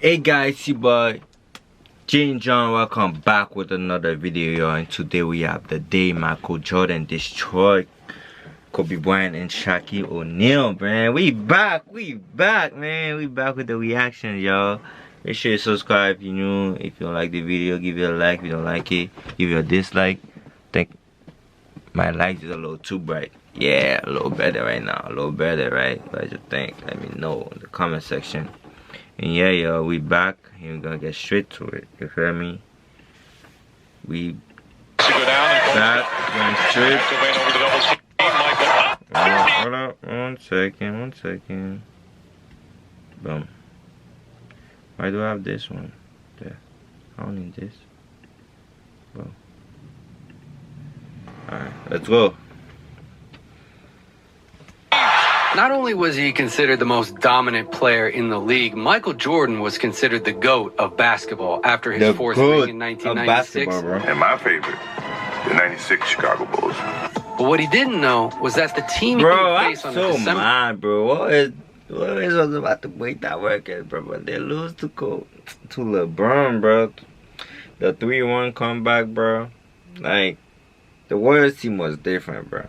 Hey guys, your boy Jane John. Welcome back with another video, y'all. And today we have the day Michael Jordan destroyed Kobe Bryant and Shaquille O'Neal, man. We back, man. We back with the reaction, y'all. Make sure you subscribe if you're new. If you don't like the video, give it a like. If you don't like it, give it a dislike. Think my light is a little too bright. Yeah, a little better right now. A little better, right? What you think? Let me know in the comment section. And yeah, y'all, we back. And we're gonna get straight to it. You feel me? We back, going straight. Hold up, one second. Boom. Why do I have this one? There. I don't need this. Boom. Alright, let's go. Not only was he considered the most dominant player in the league, Michael Jordan was considered the GOAT of basketball after his fourth ring in 1996. And my favorite, the 96 Chicago Bulls. But what he didn't know was that the team he would face on December... mad, bro. What is was about to break that record, bro? But they lose to LeBron, bro. The 3-1 comeback, bro. Like, the Warriors team was different, bro.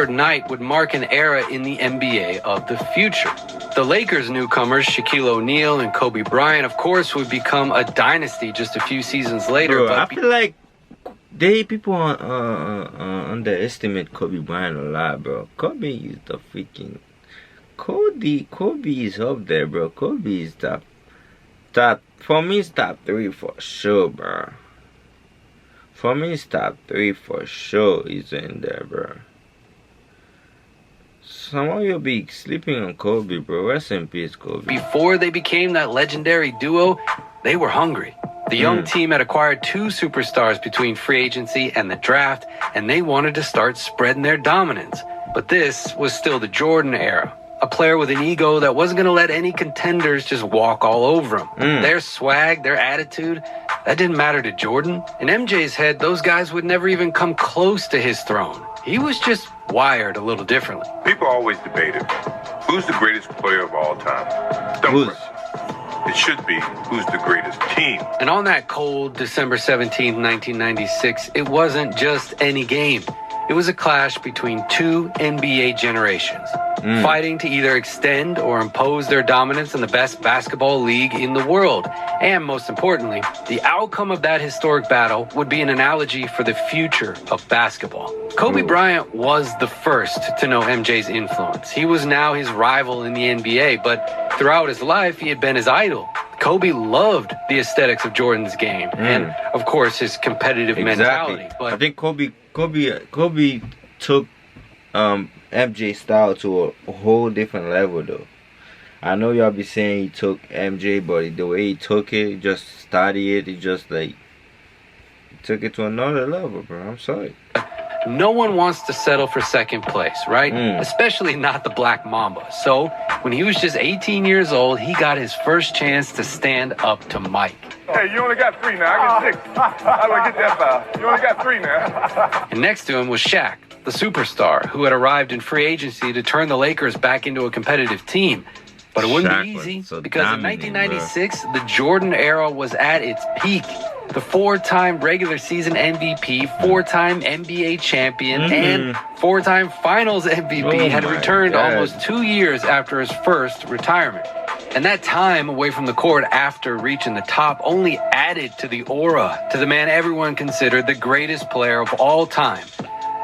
Night would mark an era in the NBA of the future. The Lakers' newcomers, Shaquille O'Neal and Kobe Bryant, of course, would become a dynasty just a few seasons later. Bro, I feel like people underestimate Kobe Bryant a lot, bro. Kobe is the freaking... Kobe is up there, bro. Kobe is top... For me, it's top 3 for sure, bro. For me, it's top 3 for sure. He's in there, bro. Some of you be sleeping on Kobe, bro. Rest in peace, Kobe. Before they became that legendary duo, they were hungry. The young team had acquired 2 superstars between free agency and the draft, and they wanted to start spreading their dominance. But this was still the Jordan era. A player with an ego that wasn't going to let any contenders just walk all over him. Their swag, their attitude, that didn't matter to Jordan. In MJ's head, those guys would never even come close to his throne. He was just wired a little differently. People always debated, who's the greatest player of all time? Dumb question. It should be, who's the greatest team? And on that cold December 17, 1996, it wasn't just any game. It was a clash between 2 NBA generations, fighting to either extend or impose their dominance in the best basketball league in the world. And most importantly, the outcome of that historic battle would be an analogy for the future of basketball. Kobe Bryant was the first to know MJ's influence. He was now his rival in the NBA, but throughout his life, he had been his idol. Kobe loved the aesthetics of Jordan's game and, of course, his competitive mentality. But I think Kobe took MJ's style to a whole different level, though. I know y'all be saying he took MJ, but the way he took it, he just studied it, he just like took it to another level, bro. I'm sorry. No one wants to settle for second place, right? Especially not the Black Mamba. So when he was just 18 years old, he got his first chance to stand up to Mike. Hey, you only got 3 now. I get 6. How do I get that foul? You only got 3 now. And next to him was Shaq, the superstar, who had arrived in free agency to turn the Lakers back into a competitive team. But it wouldn't be easy because in 1996, the Jordan era was at its peak. The 4-time regular season MVP, 4-time NBA champion, and 4-time finals MVP had returned almost 2 years after his first retirement. And that time away from the court after reaching the top only added to the aura to the man everyone considered the greatest player of all time.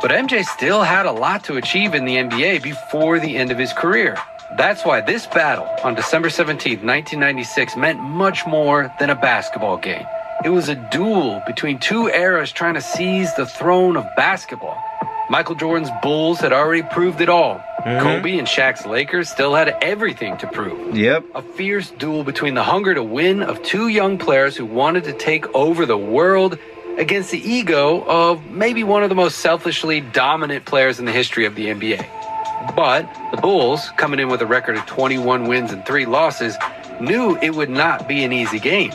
But MJ still had a lot to achieve in the NBA before the end of his career. That's why this battle on December 17, 1996 meant much more than a basketball game. It was a duel between 2 eras trying to seize the throne of basketball. Michael Jordan's Bulls had already proved it all. Kobe and Shaq's Lakers still had everything to prove. A fierce duel between the hunger to win of 2 young players who wanted to take over the world against the ego of maybe one of the most selfishly dominant players in the history of the NBA. But the Bulls, coming in with a record of 21 wins and 3 losses, knew it would not be an easy game.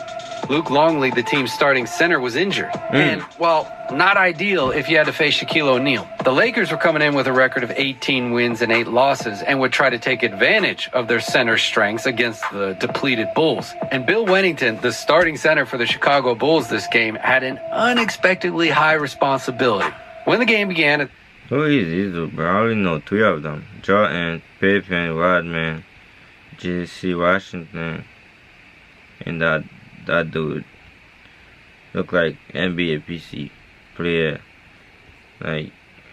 Luke Longley, the team's starting center, was injured. And, well, not ideal if you had to face Shaquille O'Neal. The Lakers were coming in with a record of 18 wins and 8 losses and would try to take advantage of their center strengths against the depleted Bulls. And Bill Wennington, the starting center for the Chicago Bulls this game, had an unexpectedly high responsibility. When the game began... Who is these, bro? I only know 3 of them. Jordan, Pippen, Rodman, J.C. Washington, and that dude. Look like NBA PC player. Like,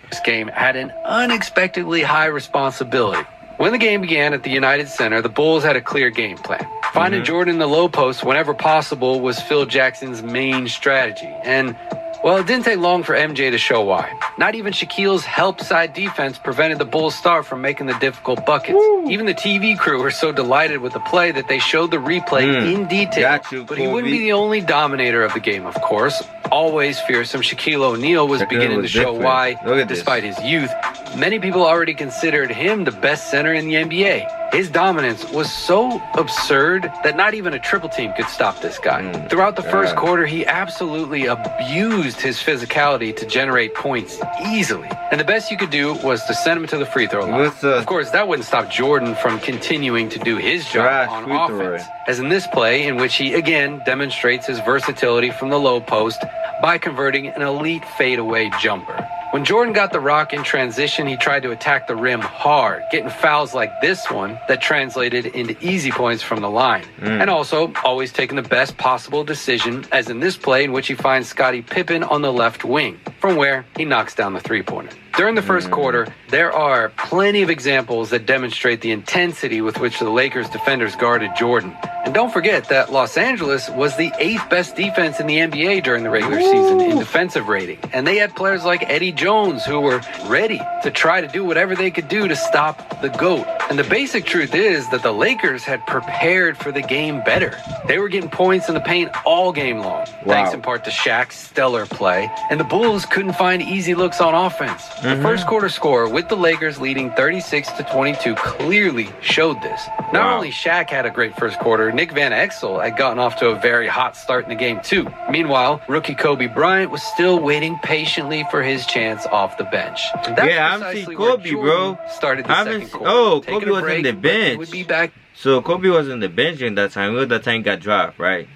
this game had an unexpectedly high responsibility. When the game began at the United Center, the Bulls had a clear game plan. Finding Jordan in the low post whenever possible was Phil Jackson's main strategy. And, well, it didn't take long for MJ to show why. Not even Shaquille's help side defense prevented the Bulls star from making the difficult buckets. Even the TV crew were so delighted with the play that they showed the replay in detail. But he wouldn't be the only dominator of the game, of course. Always fearsome, Shaquille O'Neal was beginning to show why, despite his youth. Many people already considered him the best center in the NBA. His dominance was so absurd that not even a triple team could stop this guy. Throughout the first quarter, he absolutely abused his physicality to generate points easily. And the best you could do was to send him to the free throw line. Of course, that wouldn't stop Jordan from continuing to do his job on offense. As in this play, in which he again demonstrates his versatility from the low post by converting an elite fadeaway jumper. When Jordan got the rock in transition, he tried to attack the rim hard, getting fouls like this one that translated into easy points from the line. And also, always taking the best possible decision, as in this play in which he finds Scottie Pippen on the left wing, from where he knocks down the three-pointer. During the first quarter, there are plenty of examples that demonstrate the intensity with which the Lakers defenders guarded Jordan. And don't forget that Los Angeles was the 8th best defense in the NBA during the regular season in defensive rating. And they had players like Eddie Jones who were ready to try to do whatever they could do to stop the GOAT. And the basic truth is that the Lakers had prepared for the game better. They were getting points in the paint all game long, thanks in part to Shaq's stellar play. And the Bulls couldn't find easy looks on offense. The first quarter score, with the Lakers leading 36-22, clearly showed this. Not only Shaq had a great first quarter, Nick Van Exel had gotten off to a very hot start in the game too. Meanwhile, rookie Kobe Bryant was still waiting patiently for his chance off the bench. And that's I'm seeing Kobe, bro. Started the second quarter. Oh, Kobe was in the bench. Would be back. So Kobe was in the bench in that time. It was the time he got dropped, right?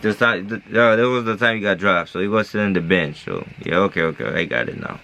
That was the time he got dropped. So he was still in the bench. So yeah, okay, I got it now.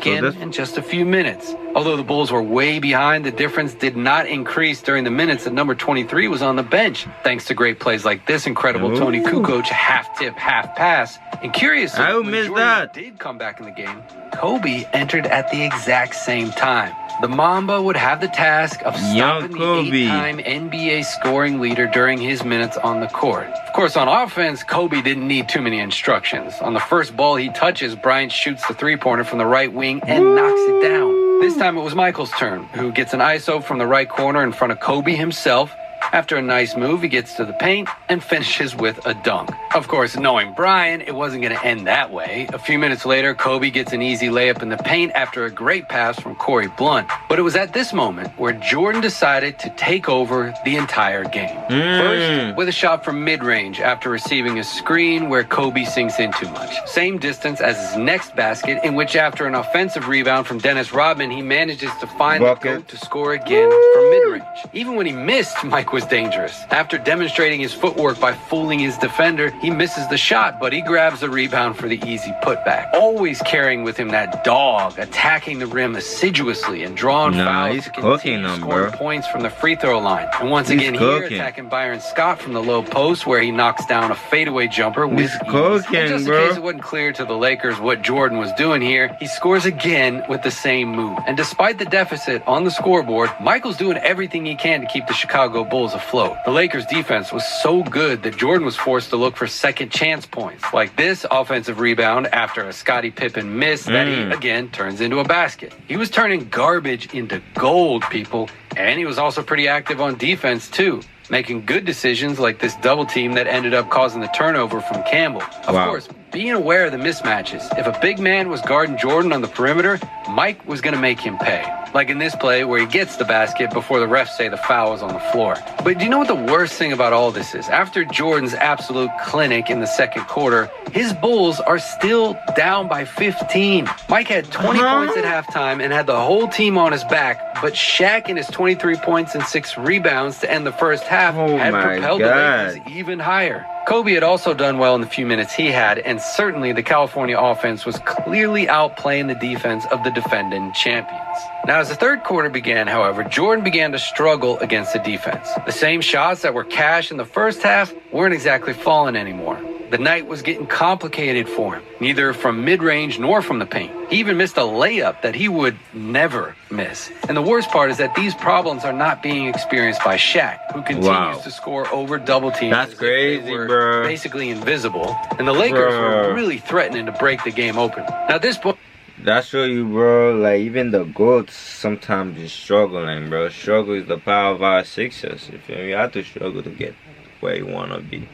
In just a few minutes. Although the Bulls were way behind, the difference did not increase during the minutes that number 23 was on the bench, thanks to great plays like this incredible Tony Kukoc half-tip, half-pass. And curiously, when Jordan did come back in the game, Kobe entered at the exact same time. The Mamba would have the task of stopping the 8-time NBA scoring leader during his minutes on the court. Of course, on offense, Kobe didn't need too many instructions. On the first ball he touches, Bryant shoots the three-pointer from the right wing and knocks it down. This time it was Michael's turn, who gets an ISO from the right corner in front of Kobe himself. After a nice move, he gets to the paint and finishes with a dunk. Of course, knowing Bryant, it wasn't going to end that way. A few minutes later, Kobe gets an easy layup in the paint after a great pass from Corey Blunt. But it was at this moment where Jordan decided to take over the entire game. First, with a shot from mid-range after receiving a screen where Kobe sinks in too much. Same distance as his next basket, in which after an offensive rebound from Dennis Rodman, he manages to find the GOAT to score again from mid-range. Even when he missed, Mike was dangerous. After demonstrating his footwork by fooling his defender, he misses the shot, but he grabs the rebound for the easy putback. Always carrying with him that dog, attacking the rim assiduously and drawing fouls to continue scoring points from the free throw line. And once again here, attacking Byron Scott from the low post, where he knocks down a fadeaway jumper with ease. Just in case it wasn't clear to the Lakers what Jordan was doing here, he scores again with the same move. And despite the deficit on the scoreboard, Michael's doing everything he can to keep the Chicago Bulls afloat. The Lakers' defense was so good that Jordan was forced to look for second chance points, like this offensive rebound after a Scottie Pippen miss that he again turns into a basket. He was turning garbage into gold, people, and he was also pretty active on defense too, making good decisions like this double team that ended up causing the turnover from Campbell. Of course, being aware of the mismatches. If a big man was guarding Jordan on the perimeter, Mike was going to make him pay. Like in this play where he gets the basket before the refs say the foul is on the floor. But do you know what the worst thing about all this is? After Jordan's absolute clinic in the second quarter, his Bulls are still down by 15. Mike had 20 points at halftime and had the whole team on his back, but Shaq and his 23 points and 6 rebounds to end the first half had propelled the Lakers even higher. Kobe had also done well in the few minutes he had, and certainly the California offense was clearly outplaying the defense of the defending champions. Now, as the third quarter began, however, Jordan began to struggle against the defense. The same shots that were cash in the first half weren't exactly falling anymore. The night was getting complicated for him, neither from mid-range nor from the paint. He even missed a layup that he would never miss. And the worst part is that these problems are not being experienced by Shaq, who continues to score over double teams. That's crazy, bro. Basically invisible. And the Lakers were really threatening to break the game open. Now, at this point, that's show you, bro. Like, even the GOATs sometimes is struggling, bro. Struggle is the power of our success. You feel me? You have to struggle to get where you want to be.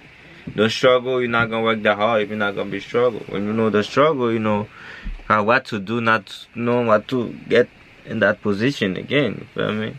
The struggle, you're not gonna work that hard if you're not gonna be struggle. When you know the struggle, you know what to do, not know what to get in that position again. You feel me?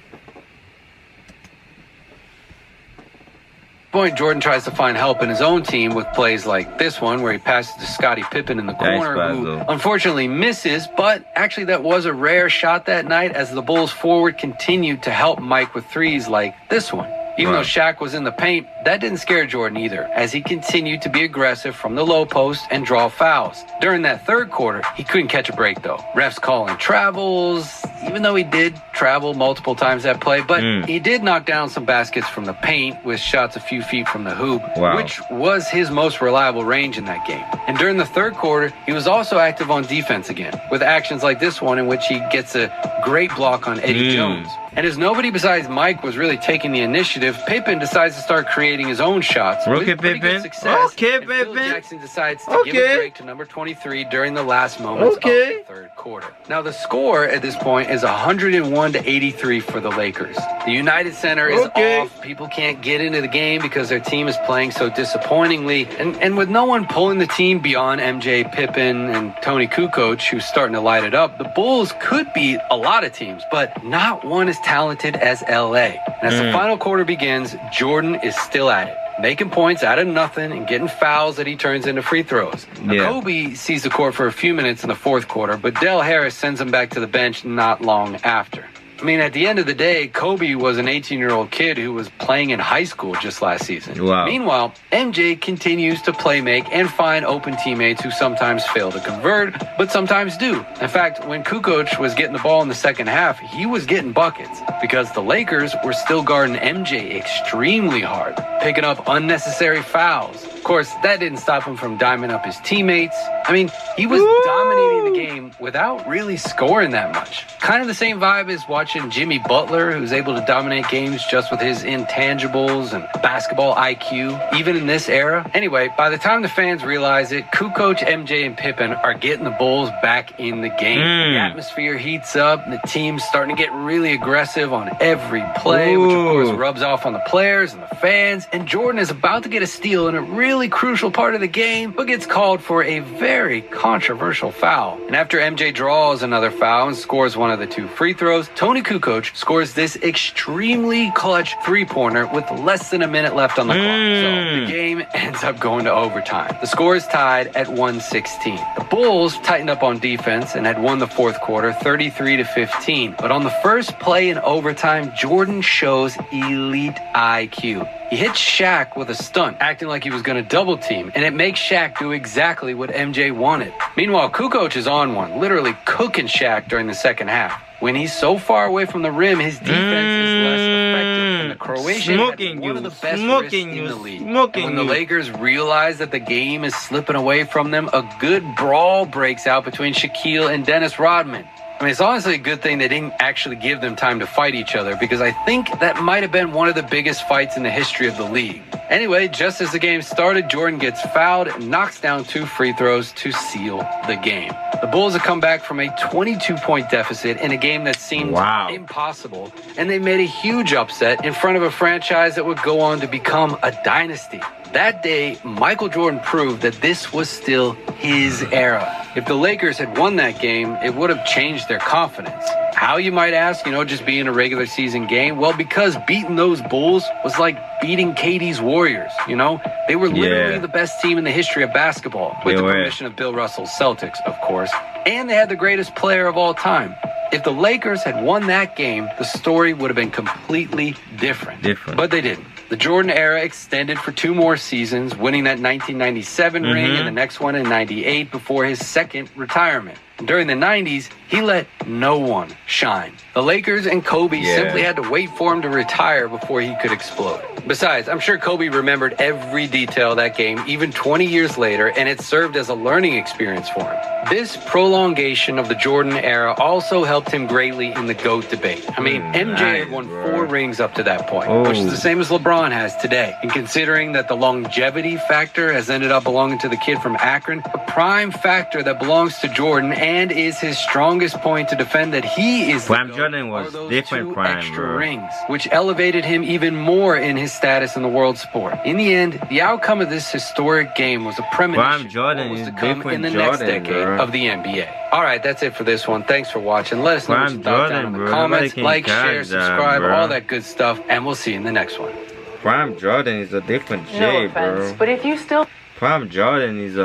Point, Jordan tries to find help in his own team with plays like this one where he passes to Scottie Pippen in the corner, who unfortunately misses, but actually that was a rare shot that night as the Bulls forward continued to help Mike with threes like this one. Even though Shaq was in the paint, that didn't scare Jordan either, as he continued to be aggressive from the low post and draw fouls. During that third quarter, he couldn't catch a break, though. Refs calling travels, even though he did travel multiple times that play, but he did knock down some baskets from the paint with shots a few feet from the hoop, which was his most reliable range in that game. And during the third quarter, he was also active on defense again, with actions like this one in which he gets a great block on Eddie Jones. And as nobody besides Mike was really taking the initiative, Pippen decides to start creating his own shots. Rookie Pippen. Phil Jackson decides to give a break to number 23 during the last moments of the third quarter. Now, the score at this point is 101-83 for the Lakers. The United Center is off. People can't get into the game because their team is playing so disappointingly. And with no one pulling the team beyond MJ, Pippen, and Tony Kukoc, who's starting to light it up, the Bulls could beat a lot of teams, but not one as talented as LA. And as the final quarter begins, Jordan is still at it, making points out of nothing and getting fouls that he turns into free throws. Now, Kobe sees the court for a few minutes in the fourth quarter, but Del Harris sends him back to the bench not long after. I mean, at the end of the day, Kobe was an 18-year-old kid who was playing in high school just last season. Meanwhile, MJ continues to play make and find open teammates who sometimes fail to convert, but sometimes do. In fact, when Kukoc was getting the ball in the second half, he was getting buckets because the Lakers were still guarding MJ extremely hard, picking up unnecessary fouls. Of course, that didn't stop him from diming up his teammates. I mean, he was dominating the game without really scoring that much. Kind of the same vibe as watching Jimmy Butler, who's able to dominate games just with his intangibles and basketball IQ, even in this era. Anyway, by the time the fans realize it, Kukoc, MJ, and Pippen are getting the Bulls back in the game. The atmosphere heats up, and the team's starting to get really aggressive on every play, which of course rubs off on the players and the fans. And Jordan is about to get a steal in a really crucial part of the game, but gets called for a very controversial foul. And after MJ draws another foul and scores one of the 2 free throws, Tony Kukoc scores this extremely clutch three-pointer with less than a minute left on the clock. So the game ends up going to overtime. The score is tied at 116. The Bulls tightened up on defense and had won the fourth quarter 33-15. But on the first play in overtime, Jordan shows elite IQ. He hits Shaq with a stunt, acting like he was going to double team, and it makes Shaq do exactly what MJ wanted. Meanwhile, Kukoc is on one, literally cooking Shaq during the second half. When he's so far away from the rim, his defense is less effective, and the Croatian had one of the best wrists in the league. And when the Lakers realize that the game is slipping away from them, a good brawl breaks out between Shaquille and Dennis Rodman. I mean, it's honestly a good thing they didn't actually give them time to fight each other, because I think that might have been one of the biggest fights in the history of the league. Anyway, just as the game started, Jordan gets fouled and knocks down 2 free throws to seal the game. The Bulls have come back from a 22-point deficit in a game that seemed impossible, and they made a huge upset in front of a franchise that would go on to become a dynasty. That day, Michael Jordan proved that this was still his era. If the Lakers had won that game, it would have changed their confidence. How, you might ask, just being a regular season game? Well, because beating those Bulls was like beating KD's Warriors, They were literally the best team in the history of basketball, with the permission of Bill Russell's Celtics, of course. And they had the greatest player of all time. If the Lakers had won that game, the story would have been completely different. But they didn't. The Jordan era extended for 2 more seasons, winning that 1997 ring and the next one in 98 before his second retirement. And during the 90s, he let no one shine. The Lakers and Kobe simply had to wait for him to retire before he could explode. Besides, I'm sure Kobe remembered every detail of that game, even 20 years later, and it served as a learning experience for him. This prolongation of the Jordan era also helped him greatly in the GOAT debate. I mean, MJ had won 4 rings up to that point, which is the same as LeBron has today. And considering that the longevity factor has ended up belonging to the kid from Akron, a prime factor that belongs to Jordan and is his strongest point to defend that he is the GOAT, Jordan was those different 2 prime, extra rings, which elevated him even more in his status in the world sport. In the end, the outcome of this historic game was a premonition of what was to come in the next decade of the NBA. Alright, that's it for this one. Thanks for watching. Let us know what you thought down in the comments. Like, share, subscribe, all that good stuff, and we'll see you in the next one. Prime Jordan is a different J, bro. But if you still... Prime Jordan is...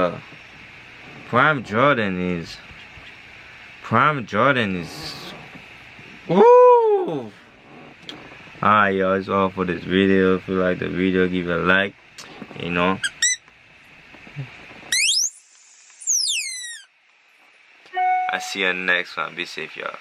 Woo! Alright, y'all, it's all for this video. If you like the video, give it a like. I see you next one. Be safe, y'all.